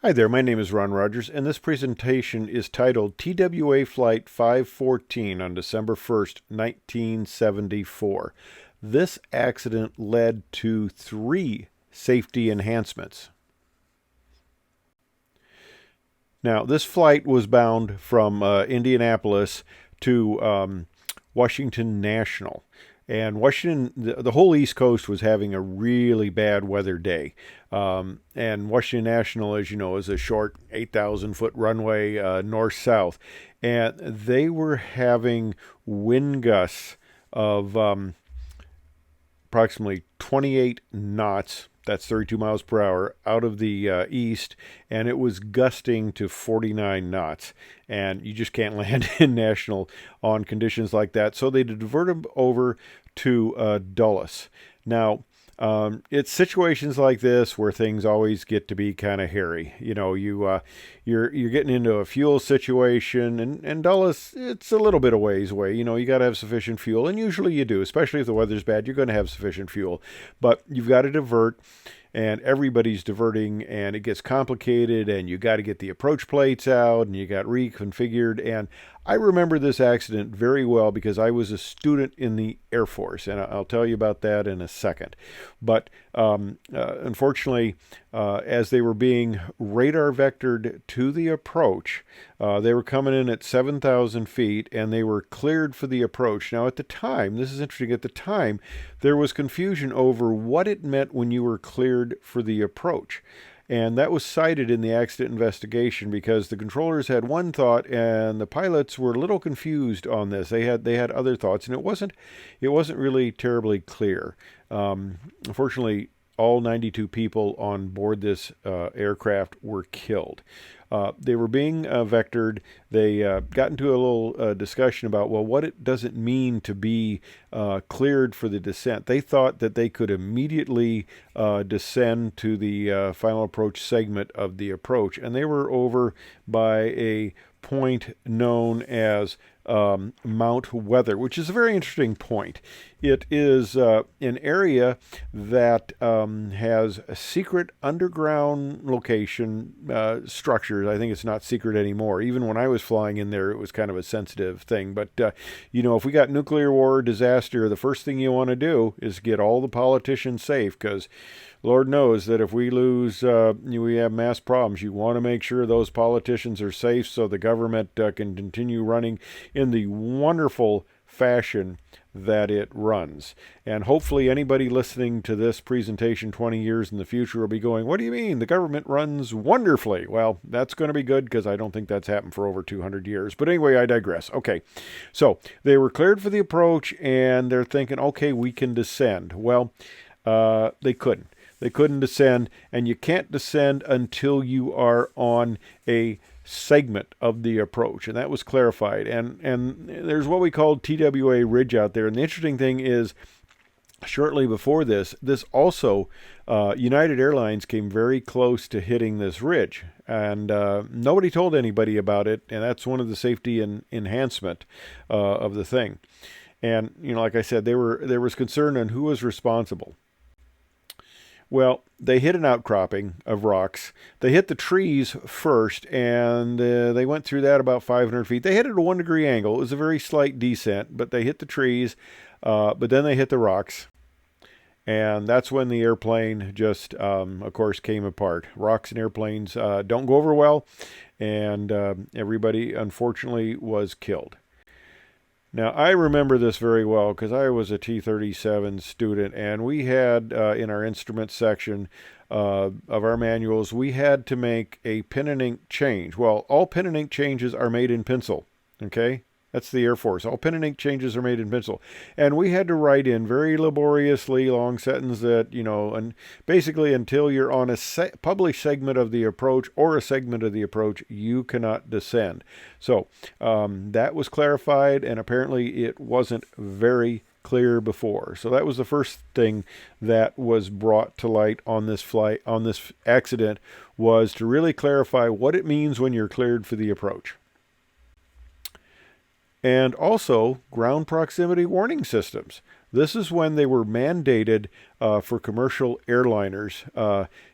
Hi there, my name is Ron Rogers, and this presentation is titled TWA Flight 514 on December 1st, 1974. This accident led to 3 safety enhancements. Now, this flight was bound from Indianapolis to Washington National. And Washington, the whole East Coast was having a really bad weather day. And Washington National, as you know, is a short 8,000-foot runway north-south. And they were having wind gusts of approximately 28 knots. That's 32 miles per hour out of the east, and it was gusting to 49 knots. And you just can't land in National on conditions like that. So they divert them over to Dulles. Now, it's situations like this where things always get to be kind of hairy. You know, you're getting into a fuel situation, and Dulles, it's a little bit of ways away. You know, you got to have sufficient fuel, and usually you do, especially if the weather's bad. You're going to have sufficient fuel, but you've got to divert. And everybody's diverting, and it gets complicated, and you got to get the approach plates out, and you got reconfigured. And I remember this accident very well because I was a student in the Air Force, and I'll tell you about that in a second. But unfortunately, as they were being radar vectored to the approach, they were coming in at 7,000 feet, and they were cleared for the approach. Now, at the time, this is interesting, at the time, there was confusion over what it meant when you were cleared for the approach. And that was cited in the accident investigation because the controllers had one thought and the pilots were a little confused on this. They had other thoughts, and it wasn't really terribly clear. Unfortunately, all 92 people on board this aircraft were killed. They were being vectored. They got into a little discussion about, well, what does it mean to be cleared for the descent? They thought that they could immediately descend to the final approach segment of the approach, and they were over by a point known as Mount Weather, which is a very interesting point. It is an area that has a secret underground location structures. I think it's not secret anymore. Even when I was flying in there, it was kind of a sensitive thing. But, you know, if we got nuclear war or disaster, the first thing you want to do is get all the politicians safe, because Lord knows that if we lose, we have mass problems. You want to make sure those politicians are safe so the government can continue running in the wonderful fashion that it runs. And hopefully anybody listening to this presentation 20 years in the future will be going, what do you mean? The government runs wonderfully. Well, that's going to be good because I don't think that's happened for over 200 years. But anyway, I digress. Okay, so they were cleared for the approach and they're thinking, okay, we can descend. Well, they couldn't. They couldn't descend, and you can't descend until you are on a segment of the approach, and that was clarified. And there's what we call TWA ridge out there, and the interesting thing is, shortly before this also, United Airlines came very close to hitting this ridge, and nobody told anybody about it, and that's one of the safety enhancement of the thing. And, you know, like I said, there was concern on who was responsible. Well, they hit an outcropping of rocks. They hit the trees first, and they went through that about 500 feet. They hit it at a 1-degree angle. It was a very slight descent, but they hit the trees, but then they hit the rocks. And that's when the airplane just, of course, came apart. Rocks and airplanes don't go over well, and everybody, unfortunately, was killed. Now, I remember this very well because I was a T-37 student, and we had, in our instrument section of our manuals, we had to make a pen and ink change. Well, all pen and ink changes are made in pencil, okay? That's the Air Force. All pen and ink changes are made in pencil. And we had to write in very laboriously long sentence that, you know, and basically until you're on a published segment of the approach or a segment of the approach, you cannot descend. So that was clarified, and apparently it wasn't very clear before. So that was the first thing that was brought to light on this flight, on this accident, was to really clarify what it means when you're cleared for the approach. And also ground proximity warning systems. This is when they were mandated for commercial airliners.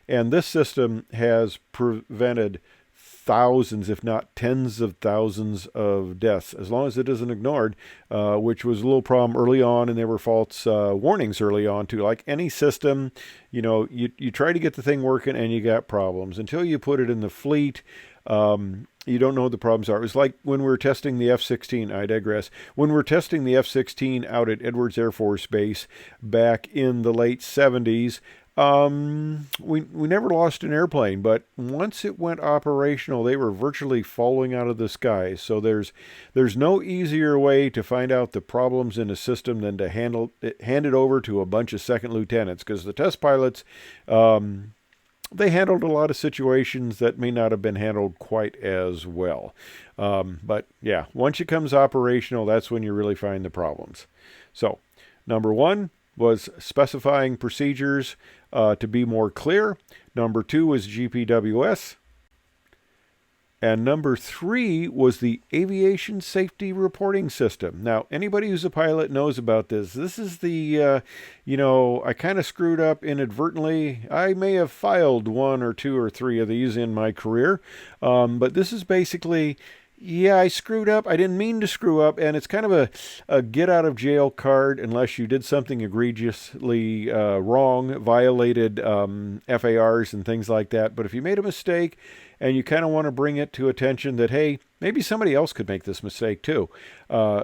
And this system has prevented thousands, if not tens of thousands of deaths, as long as it isn't ignored, which was a little problem early on, and there were false warnings early on too. Like any system, you try to get the thing working and you got problems. Until you put it in the fleet, you don't know what the problems are. It was like when we were testing the F-16, I digress, when we were testing the F-16 out at Edwards Air Force Base back in the late 70s, we never lost an airplane, but once it went operational, they were virtually falling out of the sky. So there's no easier way to find out the problems in a system than to hand it over to a bunch of second lieutenants, because the test pilots, they handled a lot of situations that may not have been handled quite as well. But yeah, once it comes operational, that's when you really find the problems. So, number one was specifying procedures to be more clear. Number two was GPWS. And number three was the Aviation Safety Reporting System. Now, anybody who's a pilot knows about this. This is the, I kind of screwed up inadvertently. I may have filed one or two or three of these in my career. But this is basically, yeah, I screwed up. I didn't mean to screw up. And it's kind of a get out of jail card unless you did something egregiously wrong, violated FARs and things like that. But if you made a mistake, and you kind of want to bring it to attention that, hey, maybe somebody else could make this mistake too.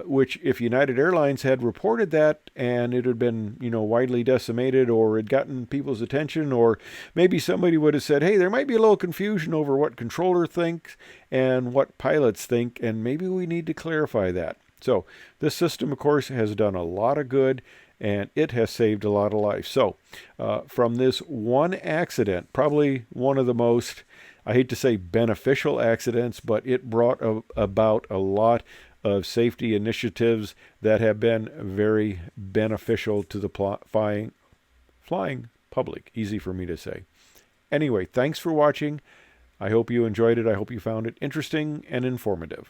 Which if United Airlines had reported that and it had been, widely decimated, or had gotten people's attention, or maybe somebody would have said, hey, there might be a little confusion over what controller thinks and what pilots think, and maybe we need to clarify that. So this system, of course, has done a lot of good, and it has saved a lot of lives. So from this one accident, probably one of the most, I hate to say beneficial accidents, but it brought about a lot of safety initiatives that have been very beneficial to the flying public. Easy for me to say. Anyway, thanks for watching. I hope you enjoyed it. I hope you found it interesting and informative.